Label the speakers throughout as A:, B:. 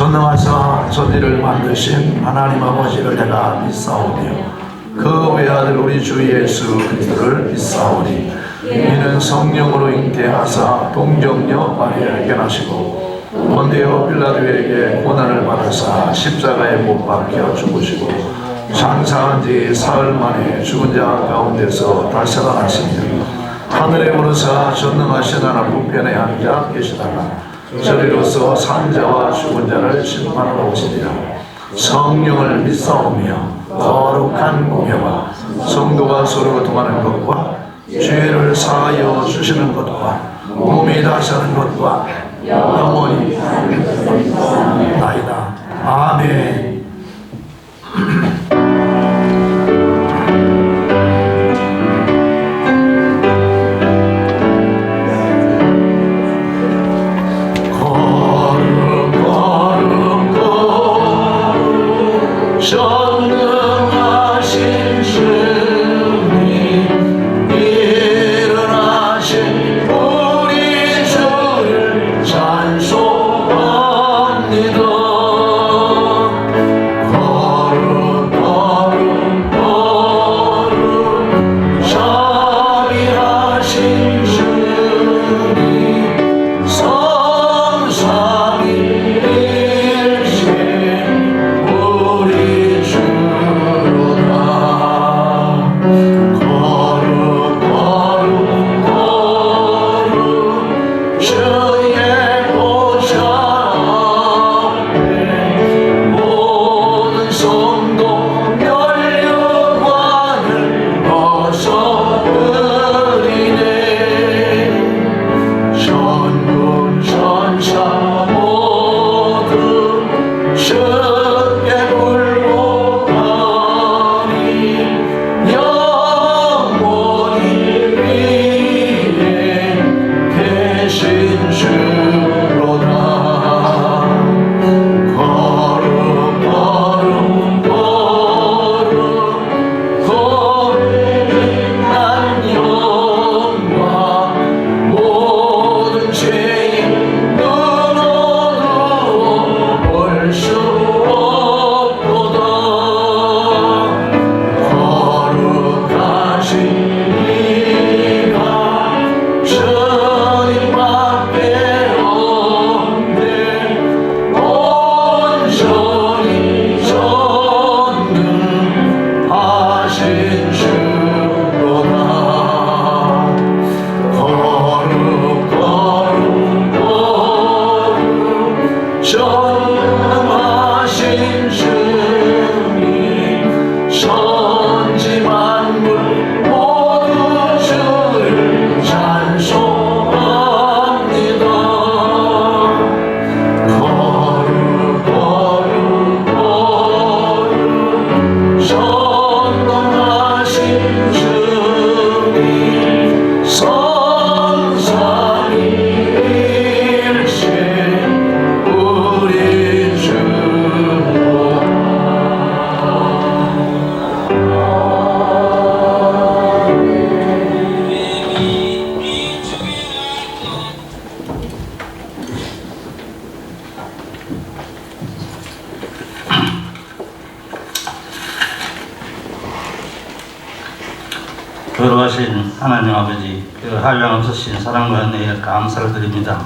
A: 전능하사 전지를 만드신 하나님 아버지를 내가 믿사오며 그 외아들 우리 주 예수 그리스도를 믿사오니 이는 성령으로 잉태하사 동정녀 마리아를 견하시고 본디오 빌라도에게 고난을 받으사 십자가에 못 박혀 죽으시고 장사한 지 사흘 만에 죽은 자 가운데서 다시 살아나시며 하늘에 오르사 전능하신 하나님 우편에 앉아 계시다가 저리로서 산자와 죽은 자를 심판하러 오시리라. 성령을 믿사오며 거룩한 공회와 성도가 서로 통하는 것과 죄를 사하여 주시는 것과 몸이 다시 하는 것과 영원히 나이다. 아멘.
B: 전능하신 주님 일어나신 우리 주를 찬송합니다. 거룩 거룩 거룩 자비하신 주님 성삼위
C: 거룩하신 하나님 아버지, 그 한량없으신 사랑과 은혜에 감사를 드립니다.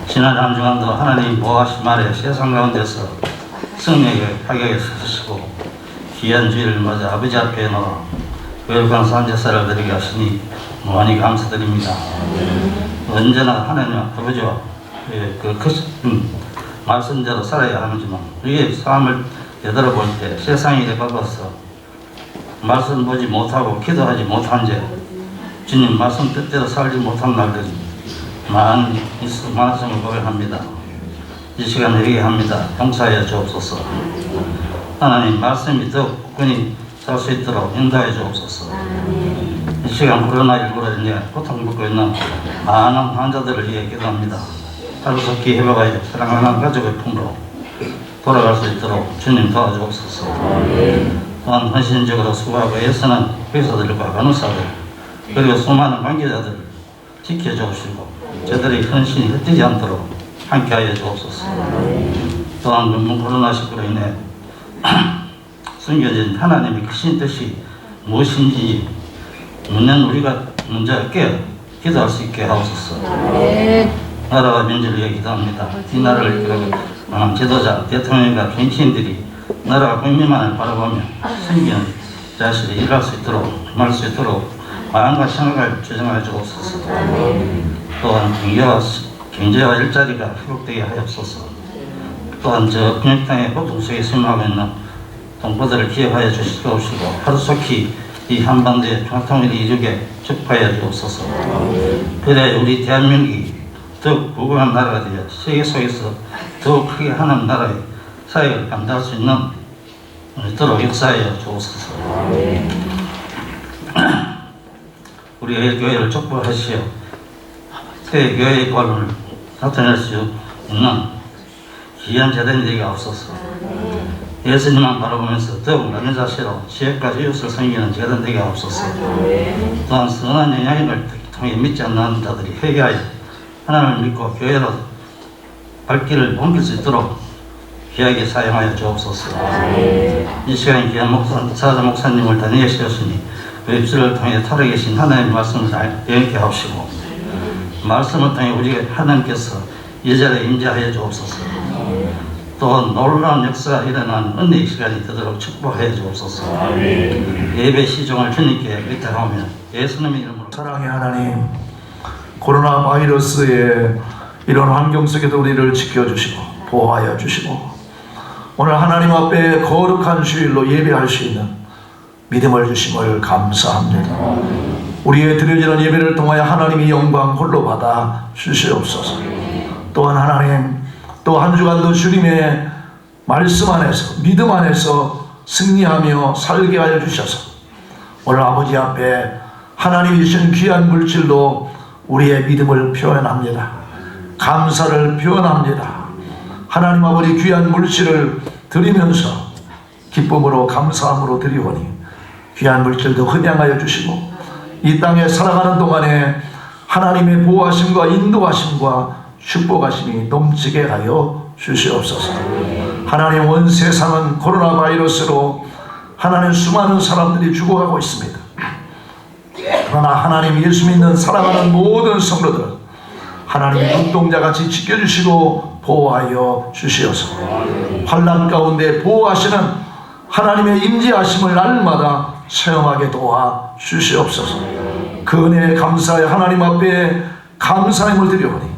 C: 지난 한 주간도 하나님 보호하신 말에 세상 가운데서 승리하게 하게 해주시고 귀한 주일을 맞아 아버지 앞에 놓아 거룩한 산제사를 드리게 하시니 무한히 감사드립니다. 언제나 하나님 아버지와 말씀대로 살아야 하는지만 우리의 삶을 되돌아볼 때 세상이 바빠서 말씀 보지 못하고 기도하지 못한 죄, 주님 말씀 뜻대로 살지 못한 날들이 많았음을 고백합니다. 이 시간 회개합니다. 용서하여 주옵소서. 하나님 말씀이 더욱군히 살 수 있도록 인도하여 주옵소서. 이 시간 코로나19로 인해 고통받고 있는 많은 환자들을 위해 기도합니다. 하루속히 회복하여 사랑하는 가족의 품으로 돌아갈 수 있도록 주님 도와주옵소서. 또한 헌신적으로 수고하고 애쓰는 의사들과 간호사들 그리고 수많은 관계자들을 지켜주시고 저들의 헌신이 흩어지지 않도록 함께하여 주옵소서. 또한 너무 코로나19로 인해 숨겨진 하나님의 크신 뜻이 무엇인지 묻는 우리가 먼저 기도할 수 있게 하옵소서. 나라와 민주를 위해 기도합니다. 이 나라를 이끌어가는 지도자, 대통령과 정치인들이 나라와 국민만을 바라보며 생기는 자신이 일할 수 있도록, 말 수 있도록 마음과 생각을 조정하여 주옵소서. 또한 경제와 일자리가 회복되게 하옵소서. 또한 저 병역 땅의 고통 속에 생활하고 있는 동포들을 기억하여 주시고 하루속히 이 한반도의 평화통일이 이루게 축복하여 주옵소서. 그래야 우리 대한민국이 더욱 부강한 나라가 되어 세계 속에서 더욱 크게 하는 나라의 사역을 감당할 수 있는 있도록 역사하여 주옵소서. 우리 교회를 축복하시어 새 교회의 권을 나타낼 수 있는 귀한 재단이 되게 하옵소서. 예수님만 바라보면서 더욱 남의 자세로 지혜까지 이웃을 섬기는 재단 되게 하옵소서. 또한 선한 영향력을 통해 믿지 않는 자들이 회개하여 하나님을 믿고 교회로 발길을 옮길 수 있도록 귀하게 사용하여 주옵소서. 이 시간에 귀한 사자 목사님을 다니게 하셨으니 그 입술을 통해 살아계신 하나님의 말씀을 영케 하옵시고 말씀을 통해 우리 하나님께서 이 자리에 임재하여 주옵소서. 또 놀라운 역사가 일어나는 은혜의 시간이 되도록 축복하여 주옵소서. 예배 시종을 주님께 의탁하며 예수님의 이름으로.
A: 사랑의 하나님, 코로나 바이러스의 이런 환경 속에도 우리를 지켜주시고 보호하여 주시고 오늘 하나님 앞에 거룩한 주일로 예배할 수 있는 믿음을 주심을 감사합니다. 우리의 드려지는 예배를 통하여 하나님이 영광 홀로 받아 주시옵소서. 또한 하나님, 또 한 주간도 주님의 말씀 안에서 믿음 안에서 승리하며 살게 하여 주셔서 오늘 아버지 앞에 하나님이 주신 귀한 물질로 우리의 믿음을 표현합니다. 감사를 표현합니다. 하나님 아버지 귀한 물질을 드리면서 기쁨으로 감사함으로 드리오니 귀한 물질도 흠양하여 주시고 이 땅에 살아가는 동안에 하나님의 보호하심과 인도하심과 축복하심이 넘치게 하여 주시옵소서. 하나님, 온 세상은 코로나 바이러스로 하나님 수많은 사람들이 죽어가고 있습니다. 그러나 하나님 예수 믿는 사랑하는 모든 성도들 하나님 눈동자같이 지켜주시고 보호하여 주시옵소서. 환난 가운데 보호하시는 하나님의 임재하심을 날마다 체험하게 도와 주시옵소서. 그 은혜에 감사하여 하나님 앞에 감사함을 드려오니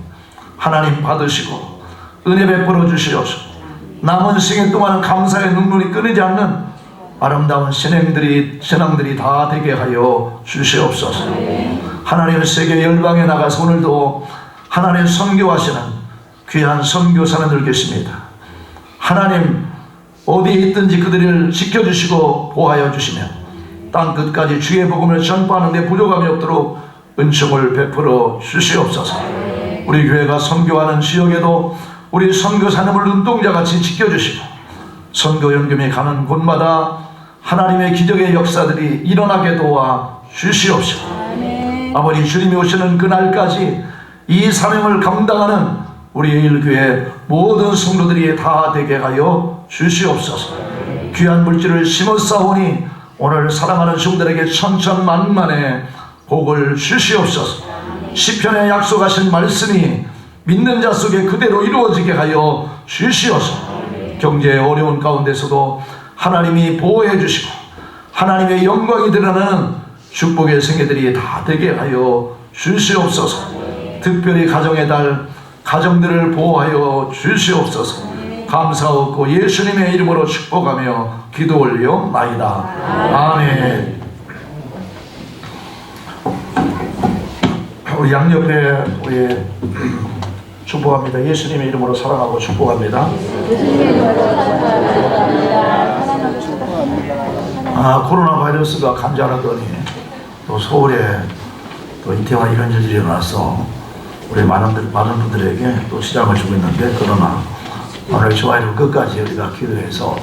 A: 하나님 받으시고 은혜 베풀어 주시옵소서. 남은 시간 동안 감사의 눈물이 끊이지 않는 아름다운 신앙들이 다 되게 하여 주시옵소서. 하나님 세계 열방에 나가서 오늘도 하나님 선교하시는 귀한 선교사님들 계십니다. 하나님 어디에 있든지 그들을 지켜주시고 보호하여 주시며 땅 끝까지 주의 복음을 전파하는 데 부족함이 없도록 은총을 베풀어 주시옵소서. 우리 교회가 선교하는 지역에도 우리 선교사님을 눈동자같이 지켜주시고 선교 연금이 가는 곳마다 하나님의 기적의 역사들이 일어나게 도와 주시옵소서. 아버지, 주님이 오시는 그날까지 이 사명을 감당하는 우리 일교회 모든 성도들이 다 되게 하여 주시옵소서. 귀한 물질을 심었사오니 오늘 사랑하는 성도들에게 천천만만의 복을 주시옵소서. 시편에 약속하신 말씀이 믿는 자 속에 그대로 이루어지게 하여 주시옵소서. 경제의 어려운 가운데서도 하나님이 보호해 주시고 하나님의 영광이 드러나는 축복의 생애들이 다 되게 하여 주시옵소서. 특별히 가정의 달 가정들을 보호하여 주시옵소서. 감사하고 예수님의 이름으로 축복하며 기도 올려나이다. 아멘. 우리 양옆에 우리 축복합니다. 예수님의 이름으로 사랑하고 축복합니다. 코로나 바이러스가 간절하더니 또 서울에 또 이태원 이런 일들이 일어나서 우리 많은 분들에게 또 시장을 주고 있는데 그러나 오늘 주와이를 끝까지 우리가 기도해서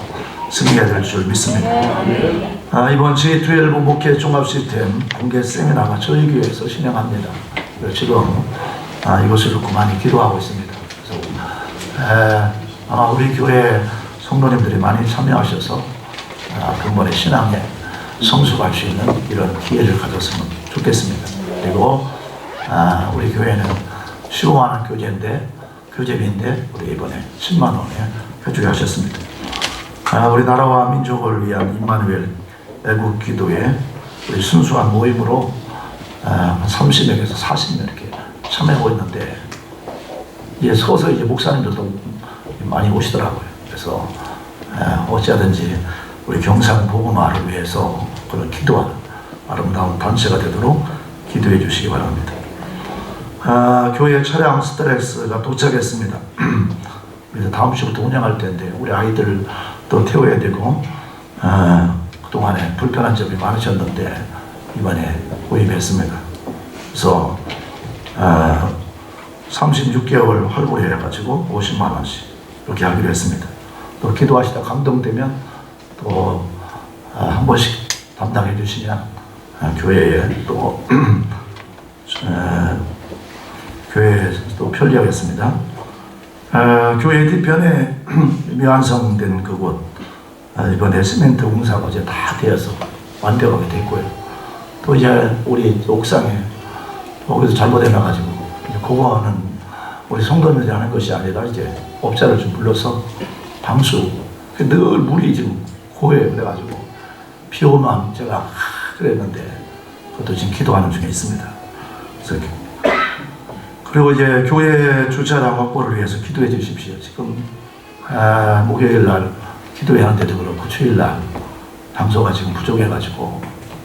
A: 승리가 될 줄 믿습니다. 이번 J12 목회 종합 시스템 공개 세미나가 저희 교회에서 진행합니다. 지금 이것을 놓고 많이 기도하고 있습니다. 그래서 아마 우리 교회 성도님들이 많이 참여하셔서 근본의 신앙에 성숙할 수 있는 이런 기회를 가졌으면 좋겠습니다. 그리고 우리 교회는 15만 원 교재비인데 우리 이번에 10만 원에 회주하셨습니다. 우리나라와 민족을 위한 임마누엘 애국 기도회 우리 순수한 모임으로 한 30명에서 40명 이렇게 참여하고 있는데 이제 서서 이제 목사님들도 많이 오시더라고요. 그래서 어찌하든지 우리 경상 복음화를 위해서 그런 기도하는 아름다운 단체가 되도록 기도해 주시기 바랍니다. 교회 차량 스트렉스가 도착했습니다. 그래서 다음 주부터 운영할 텐데 우리 아이들을 또 태워야 되고 그동안에 불편한 점이 많으셨는데 이번에 구입했습니다. 그래서 36개월 할부해 가지고 50만 원씩 이렇게 하기로 했습니다. 또 기도하시다 감동되면 또 한 번씩 담당해 주시면 교회에 또 교회에 또 편리하겠습니다. 교회 뒤편에 미완성된 그곳 이번에 시멘트 공사가 이제 다 되어서 완벽하게 됐고요. 또 이제 우리 옥상에 거기서 잘못해놔가지고 그거는 우리 성도님들이 하는 것이 아니라 이제 업자를 좀 불러서 방수 늘 물이 지금 고해요. 그래가지고 비 오면 제가 그랬는데 그것도 지금 기도하는 중에 있습니다. 그래서 그리고 이제 교회 주차장 확보를 위해서 기도해 주십시오. 지금 목요일 날 기도회 하는데도 그렇고 주일 날 장소가 지금 부족해가지고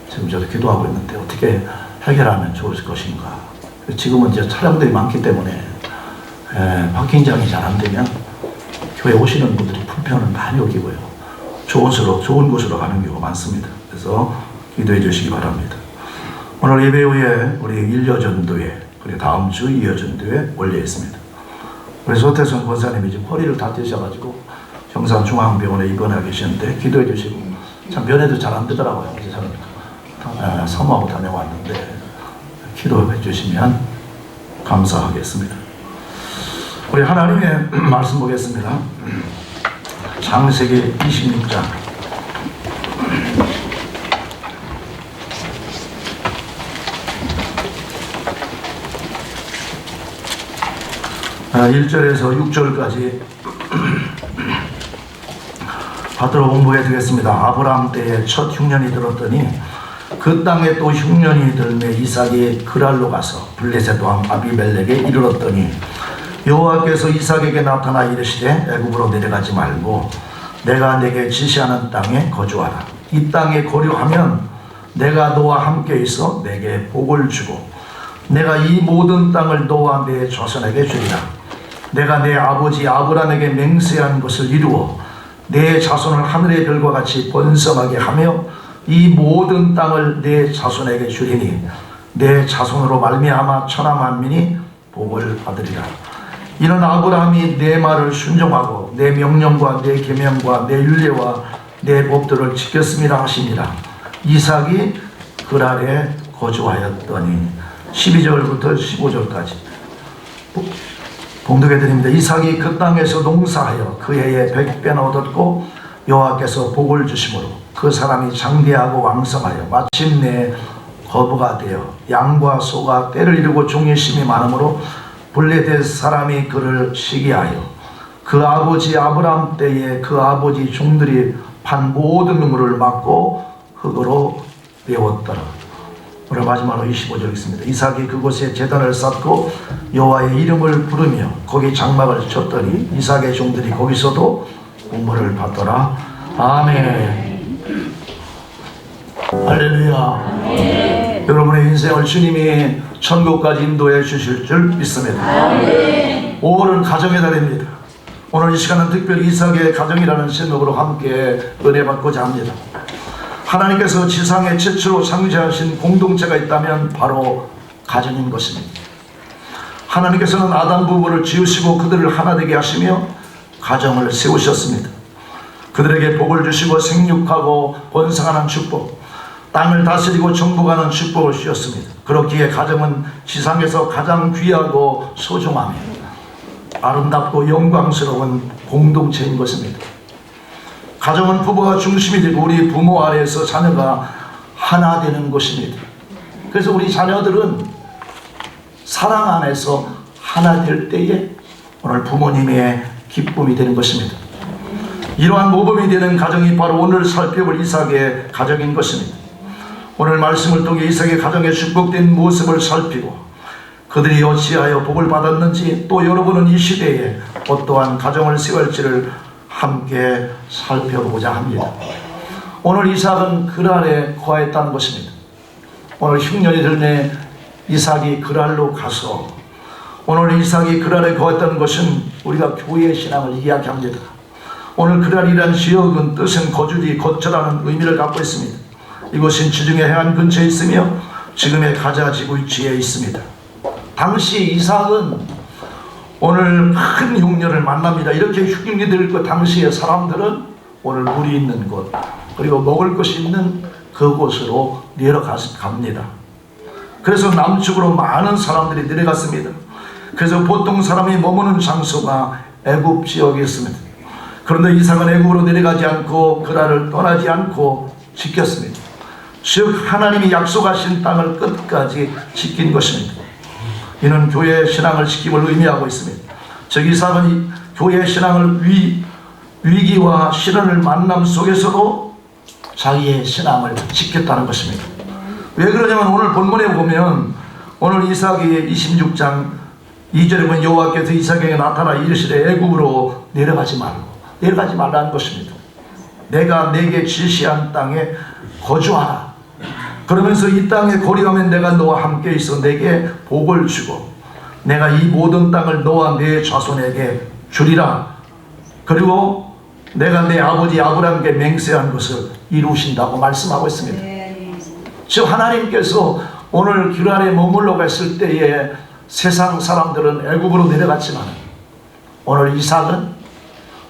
A: 지금 저도 기도하고 있는데 어떻게 해결하면 좋을 것인가. 지금은 이제 차량들이 많기 때문에 파킹장이 잘 안 되면 교회 오시는 분들이 불편을 많이 오기고요. 좋은 곳으로 가는 경우가 많습니다. 그래서 기도해 주시기 바랍니다. 오늘 예배 후에 우리 1여 전도회 그리고 다음 주 2여 전도회 올려 있습니다. 우리 소태선 권사님이 지금 허리를 다치셔가지고 경산중앙병원에 입원하고 계시는데 기도해 주시고 참 면회도 잘 안 되더라고요. 그래서 저는 사모하고 다녀왔는데 기도해 주시면 감사하겠습니다. 우리 하나님의 말씀 보겠습니다. 창세기 26장 1절에서 6절까지 받들어 공부해 드리겠습니다. 아브라함 때에 첫 흉년이 들었더니 그 땅에 또 흉년이 들매 이삭이 그랄로 가서 블레셋 왕 아비멜렉에 이르렀더니 여호와께서 이삭에게 나타나 이르시되 애굽으로 내려가지 말고 내가 내게 지시하는 땅에 거주하라. 이 땅에 거류하면 내가 너와 함께 있어 내게 복을 주고 내가 이 모든 땅을 너와 내 자손에게 주리라. 내가 내 아버지 아브라함에게 맹세한 것을 이루어 내 자손을 하늘의 별과 같이 번성하게 하며 이 모든 땅을 내 자손에게 주리니 내 자손으로 말미암아 천하 만민이 복을 받으리라. 이는 아브라함이 내 말을 순종하고 내 명령과 내 계명과 내 율례와 내 법도를 지켰음이라 하시니라. 이삭이 그랄에 거주하였더니 12절부터 15절까지 봉독해 드립니다. 이삭이 그 땅에서 농사하여 그 해에 100배나 얻었고 여호와께서 복을 주심으로 그 사람이 장대하고 왕성하여 마침내 거부가 되어 양과 소가 때를 이루고 종의심이 많으므로 블레셋 사람이 그를 시기하여 그 아버지 아브라함 때에 그 아버지 종들이 판 모든 눈물을 막고 흙으로 메웠더라. 오늘 마지막으로 25절 있습니다. 이삭이 그곳에 제단을 쌓고 여호와의 이름을 부르며 거기 장막을 쳤더니 이삭의 종들이 거기서도 공물을 받더라. 아멘. 할렐루야. 아멘. 여러분의 인생을 주님이 천국까지 인도해 주실 줄 믿습니다. 아멘. 5월은 가정의 달입니다. 오늘 이 시간은 특별히 이삭의 가정이라는 제목으로 함께 은혜 받고자 합니다. 하나님께서 지상에 최초로 창조하신 공동체가 있다면 바로 가정인 것입니다. 하나님께서는 아담 부부를 지으시고 그들을 하나 되게 하시며 가정을 세우셨습니다. 그들에게 복을 주시고 생육하고 번성하는 축복, 땅을 다스리고 정복하는 축복을 주셨습니다. 그렇기에 가정은 지상에서 가장 귀하고 소중하며 아름답고 영광스러운 공동체인 것입니다. 가정은 부부가 중심이 되고 우리 부모 아래에서 자녀가 하나 되는 것입니다. 그래서 우리 자녀들은 사랑 안에서 하나 될 때에 오늘 부모님의 기쁨이 되는 것입니다. 이러한 모범이 되는 가정이 바로 오늘 살펴볼 이삭의 가정인 것입니다. 오늘 말씀을 통해 이삭의 가정의 축복된 모습을 살피고 그들이 어찌하여 복을 받았는지, 또 여러분은 이 시대에 어떠한 가정을 세울지를 함께 살펴보고자 합니다. 오늘 이삭은 그랄에 거하였다는 것입니다. 오늘 흉년이 들매 이삭이 그랄로 가서, 오늘 이삭이 그랄에 거했다는 것은 우리가 교회 신앙을 이야기합니다. 오늘 그랄이란 지역은 뜻은 거주지, 거처라는 의미를 갖고 있습니다. 이곳은 지중해 해안 근처에 있으며 지금의 가자 지구 위치에 있습니다. 당시 이삭은 오늘 큰 흉년을 만납니다. 이렇게 흉년이 들고 당시의 사람들은 오늘 물이 있는 곳, 그리고 먹을 것이 있는 그곳으로 내려갑니다. 그래서 남쪽으로 많은 사람들이 내려갔습니다. 그래서 보통 사람이 머무는 장소가 애굽 지역이었습니다. 그런데 이삭은 애굽으로 내려가지 않고 그랄을 떠나지 않고 지켰습니다. 즉 하나님이 약속하신 땅을 끝까지 지킨 것입니다. 이는 교회의 신앙을 지킴을 의미하고 있습니다. 즉 이삭은 교회의 신앙을 위기와 시련을 만남 속에서도 자기의 신앙을 지켰다는 것입니다. 왜 그러냐면 오늘 본문에 보면 오늘 이삭의 26장 2절에 보면 여호와께서 이삭에게 나타나 이르시되 애굽으로 내려가지 말라는 것입니다. 내가 내게 지시한 땅에 거주하라. 그러면서 이 땅에 거류하면 내가 너와 함께 있어 내게 복을 주고 내가 이 모든 땅을 너와 내 자손에게 주리라. 그리고 내가 내 아버지 아브라함께 맹세한 것을 이루신다고 말씀하고 있습니다. 즉 하나님께서 오늘 기랄에 머물러 갔을 때에 세상 사람들은 애굽으로 내려갔지만 오늘 이삭은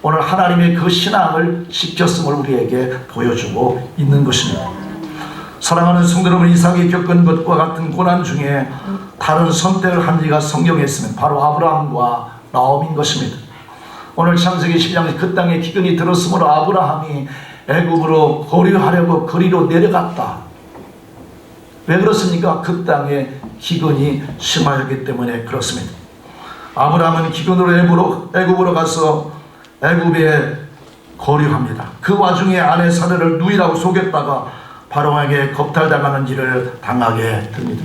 A: 오늘 하나님의 그 신앙을 지켰음을 우리에게 보여주고 있는 것입니다. 사랑하는 성도 여러분, 이삭이 겪은 것과 같은 고난 중에 다른 선택을 한 이가 성경에 있으면 바로 아브라함과 나옴인 것입니다. 오늘 창세기 10장에 그 땅에 기근이 들었으므로 아브라함이 애굽으로 거류하려고 거리로 내려갔다. 왜 그렇습니까? 그 땅에 기근이 심하였기 때문에 그렇습니다. 아브라함은 기근으로 애굽으로 가서 애굽에 거류합니다. 그 와중에 아내 사례를 누이라고 속였다가 바로에게 겁탈당하는 일을 당하게 됩니다.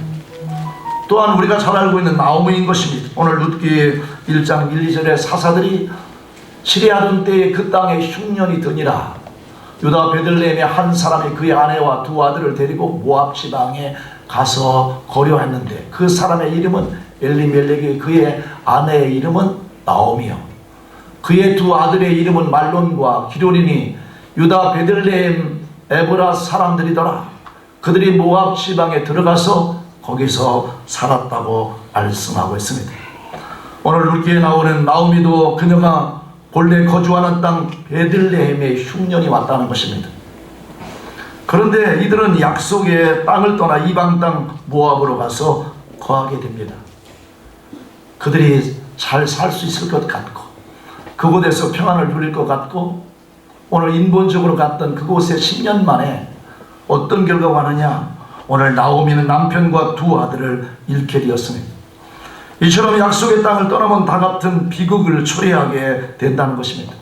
A: 또한 우리가 잘 알고 있는 나오미인 것입니다. 오늘 룻기 1장 1, 2절에 사사들이 시리아던 때에 그 땅에 흉년이 드니라. 유다 베들레헴의 한 사람이 그의 아내와 두 아들을 데리고 모압 지방에 가서 거류했는데 그 사람의 이름은 엘리멜렉이, 그의 아내의 이름은 나오미요. 그의 두 아들의 이름은 말론과 기럇이니 유다 베들레헴 에브라 사람들이더라. 그들이 모압 지방에 들어가서 거기서 살았다고 말씀하고 있습니다. 오늘 룻기에 나오는 나오미도 그녀가 본래 거주하는 땅 베들레헴에 흉년이 왔다는 것입니다. 그런데 이들은 약속의 땅을 떠나 이방 땅 모압으로 가서 거하게 됩니다. 그들이 잘 살 수 있을 것 같고 그곳에서 평안을 누릴 것 같고 오늘 인본적으로 갔던 그곳에 10년 만에 어떤 결과가 나느냐, 오늘 나오미는 남편과 두 아들을 잃게 되었습니다. 이처럼 약속의 땅을 떠나면 다 같은 비극을 초래하게 된다는 것입니다.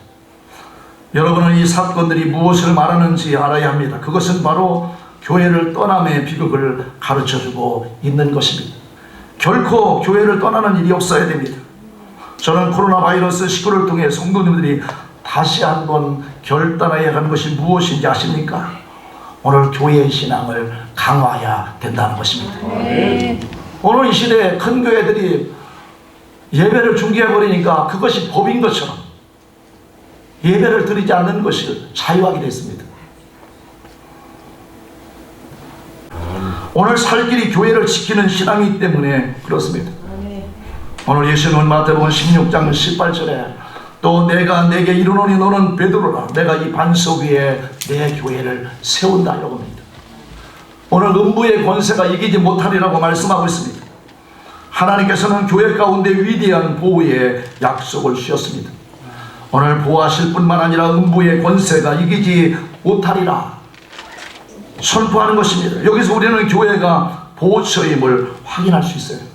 A: 여러분은 이 사건들이 무엇을 말하는지 알아야 합니다. 그것은 바로 교회를 떠남의 비극을 가르쳐주고 있는 것입니다. 결코 교회를 떠나는 일이 없어야 됩니다. 저는 코로나 바이러스 시국을 통해 성도님들이 다시 한번 결단해야 하는 것이 무엇인지 아십니까? 오늘 교회의 신앙을 강화해야 된다는 것입니다. 오늘 이 시대에 큰 교회들이 예배를 중지해버리니까 그것이 법인 것처럼 예배를 드리지 않는 것이 자유하게 됐습니다. 오늘 살 길이 교회를 지키는 신앙이기 때문에 그렇습니다. 오늘 예수님은 마태복음 16장 18절에 또 내가 내게 이르노니 너는 베드로라. 내가 이 반석 위에 내 교회를 세운다 이라고 합니다. 오늘 음부의 권세가 이기지 못하리라고 말씀하고 있습니다. 하나님께서는 교회 가운데 위대한 보호의 약속을 주셨습니다. 오늘 보호하실 뿐만 아니라 음부의 권세가 이기지 못하리라 선포하는 것입니다. 여기서 우리는 교회가 보호처임을 확인할 수 있어요.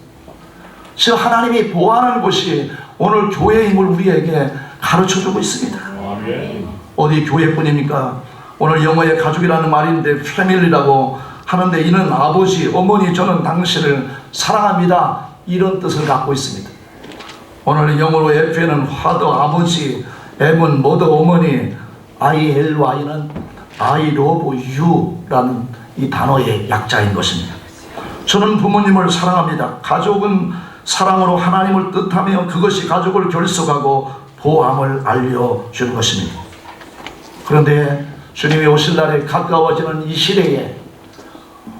A: 즉 하나님이 보호하는 것이 오늘 교회임을 우리에게 가르쳐주고 있습니다. 어디 교회뿐입니까? 오늘 영어의 가족이라는 말인데 패밀리라고 하는데 이는 아버지, 어머니, 저는 당신을 사랑합니다 이런 뜻을 갖고 있습니다. 오늘 영어로 F는 father, 아버지, M은 mother, 어머니, ILY는 I love you라는 이 단어의 약자인 것입니다. 저는 부모님을 사랑합니다. 가족은 사랑으로 하나님을 뜻하며 그것이 가족을 결속하고 보호함을 알려주는 것입니다. 그런데 주님이 오실 날에 가까워지는 이 시대에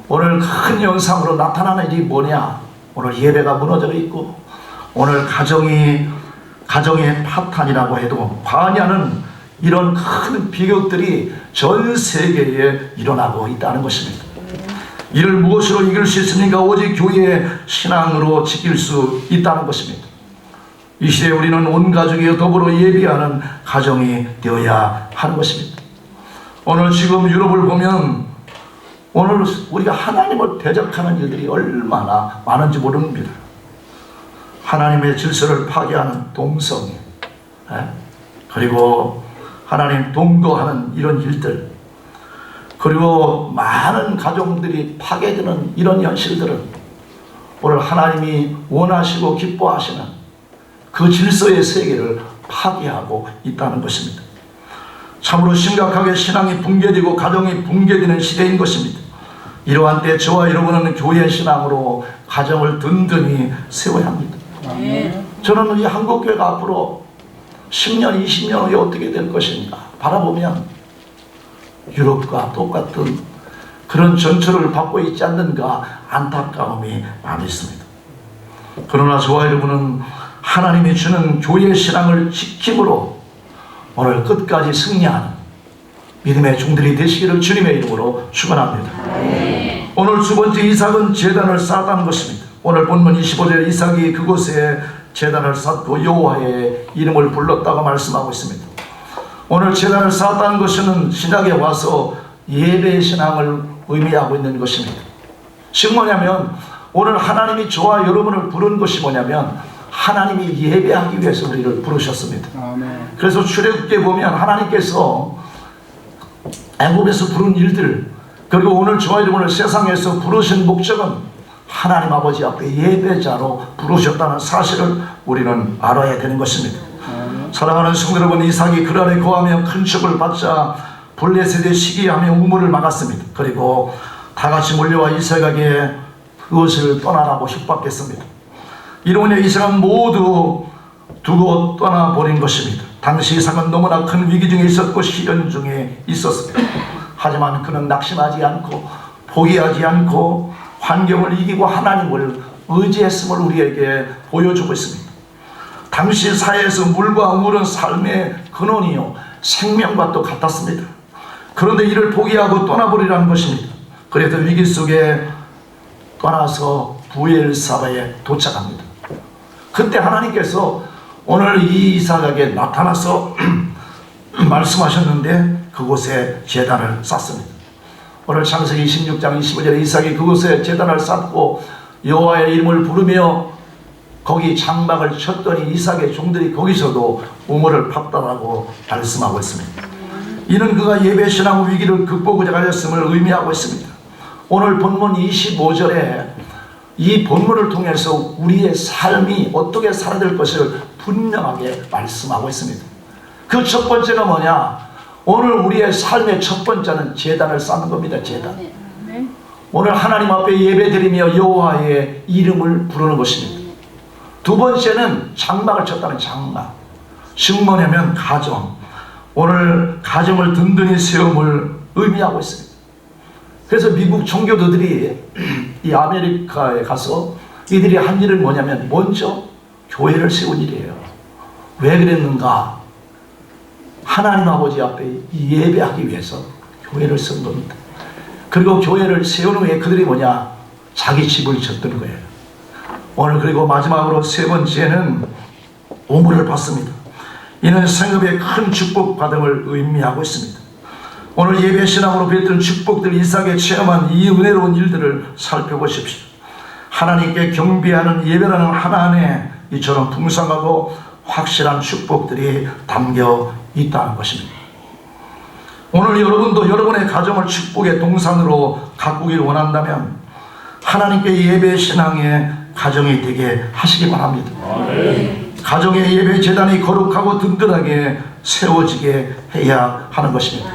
A: 오늘 큰 영상으로 나타나는 일이 뭐냐? 오늘 예배가 무너져 있고 오늘 가정의 파탄이라고 해도 과언이 아닌 이런 큰 비극들이 전 세계에 일어나고 있다는 것입니다. 이를 무엇으로 이길 수 있습니까? 오직 교회의 신앙으로 지킬 수 있다는 것입니다. 이 시대에 우리는 온 가족이 더불어 예비하는 가정이 되어야 하는 것입니다. 오늘 지금 유럽을 보면 오늘 우리가 하나님을 대적하는 일들이 얼마나 많은지 모릅니다. 하나님의 질서를 파괴하는 동성, 그리고 하나님 동거하는 이런 일들, 그리고 많은 가정들이 파괴되는 이런 현실들은 오늘 하나님이 원하시고 기뻐하시는 그 질서의 세계를 파괴하고 있다는 것입니다. 참으로 심각하게 신앙이 붕괴되고 가정이 붕괴되는 시대인 것입니다. 이러한 때 저와 여러분은 교회 신앙으로 가정을 든든히 세워야 합니다. 저는 이 한국교회가 앞으로 10년, 20년 후에 어떻게 될 것인가 바라보면 유럽과 똑같은 그런 전철을 받고 있지 않는가 안타까움이 많이 있습니다. 그러나 저와 여러분은 하나님이 주는 교회 신앙을 지킴으로 오늘 끝까지 승리하는 믿음의 종들이 되시기를 주님의 이름으로 축원합니다. 오늘 두 번째 이삭은 제단을 쌓았다는 것입니다. 오늘 본문 25절에 이삭이 그곳에 제단을 쌓고 여호와의 이름을 불렀다고 말씀하고 있습니다. 오늘 제단을 쌓았다는 것은 신약에 와서 예배 신앙을 의미하고 있는 것입니다. 즉 뭐냐면 오늘 하나님이 저와 여러분을 부른 것이 뭐냐면 하나님이 예배하기 위해서 우리를 부르셨습니다. 그래서 출애굽기에 보면 하나님께서 애굽에서 부른 일들, 그리고 오늘 저와 여러분을 세상에서 부르신 목적은 하나님 아버지 앞에 예배자로 부르셨다는 사실을 우리는 알아야 되는 것입니다. 사랑하는 성도 여러분, 이삭이 그 안에 거하며 큰 축을 받자 블레셋의 시기하며 우물을 막았습니다. 그리고 다 같이 몰려와 이삭에게 그것을 떠나라고 협박했습니다. 이로 인해 이삭은 모두 두고 떠나버린 것입니다. 당시 이삭은 너무나 큰 위기 중에 있었고 시련 중에 있었습니다. 하지만 그는 낙심하지 않고 포기하지 않고 환경을 이기고 하나님을 의지했음을 우리에게 보여주고 있습니다. 당시 사회에서 물과 우물은 삶의 근원이요 생명과 또 같았습니다. 그런데 이를 포기하고 떠나버리라는 것입니다. 그래서 위기 속에 떠나서 부엘사바에 도착합니다. 그때 하나님께서 오늘 이 이삭에게 나타나서 말씀하셨는데 그곳에 제단을 쌓습니다. 오늘 창세기 26장 25절에 이삭이 그곳에 제단을 쌓고 여호와의 이름을 부르며 거기 장막을 쳤더니 이삭의 종들이 거기서도 우물을 팠다라고 말씀하고 있습니다. 이는 그가 예배 신앙 위기를 극복하고자 하였음을 의미하고 있습니다. 오늘 본문 25절에 이 본문을 통해서 우리의 삶이 어떻게 살아야 될 것을 분명하게 말씀하고 있습니다. 그 첫 번째가 뭐냐? 오늘 우리의 삶의 첫 번째는 제단을 쌓는 겁니다. 제단. 오늘 하나님 앞에 예배드리며 여호와의 이름을 부르는 것입니다. 두 번째는 장막을 쳤다는 장막. 즉 뭐냐면 가정. 오늘 가정을 든든히 세움을 의미하고 있습니다. 그래서 미국 종교도들이 이 아메리카에 가서 이들이 한 일은 뭐냐면 먼저 교회를 세운 일이에요. 왜 그랬는가? 하나님 아버지 앞에 예배하기 위해서 교회를 세운 겁니다. 그리고 교회를 세운 후에 그들이 뭐냐? 자기 집을 짓는 거예요. 오늘 그리고 마지막으로 세 번째는 오물을 받습니다. 이는 생업의 큰 축복 받음을 의미하고 있습니다. 오늘 예배 신앙으로 뱉은 축복들, 이삭에 체험한 이 은혜로운 일들을 살펴보십시오. 하나님께 경배하는 예배라는 하나 안에 이처럼 풍성하고 확실한 축복들이 담겨 있다는 것입니다. 오늘 여러분도 여러분의 가정을 축복의 동산으로 가꾸길 원한다면 하나님께 예배 신앙의 가정이 되게 하시기 바랍니다. 가정의 예배 제단이 거룩하고 든든하게 세워지게 해야 하는 것입니다.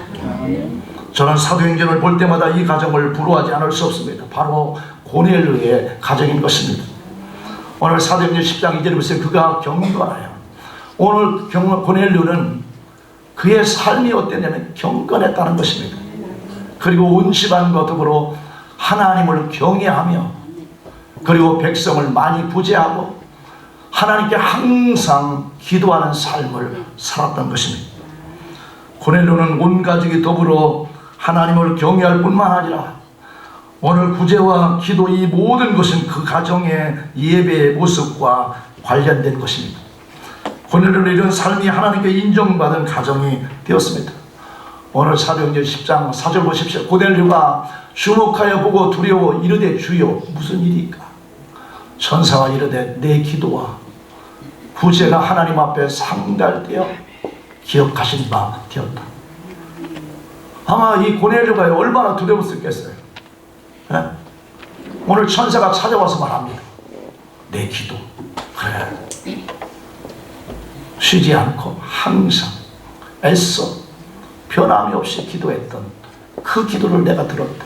A: 저는 사도행전을 볼 때마다 이 가정을 부러워하지 않을 수 없습니다. 바로 고넬료의 가정인 것입니다. 오늘 사도행전 10장 2절에 보세요. 그가 경건하여. 오늘 고넬료는 그의 삶이 어땠냐면 경건했다는 것입니다. 그리고 온 집안과 더불어 하나님을 경외하며 그리고 백성을 많이 구제하고 하나님께 항상 기도하는 삶을 살았던 것입니다. 고넬료는 온 가족이 더불어 하나님을 경외할 뿐만 아니라 오늘 구제와 기도 이 모든 것은 그 가정의 예배의 모습과 관련된 것입니다. 고넬료는 이런 삶이 하나님께 인정받은 가정이 되었습니다. 오늘 사도행전 10장 4절 보십시오. 고넬료가 주목하여 보고 두려워 이르되 주여 무슨 일이까? 천사가 이르되 내 기도와 구제가 하나님 앞에 상달되어 기억하신 바 되었다. 아마 이 고넬료가 얼마나 두려웠었겠어요. 네? 오늘 천사가 찾아와서 말합니다. 내 기도 그래 쉬지 않고 항상 애써 변함이 없이 기도했던 그 기도를 내가 들었다.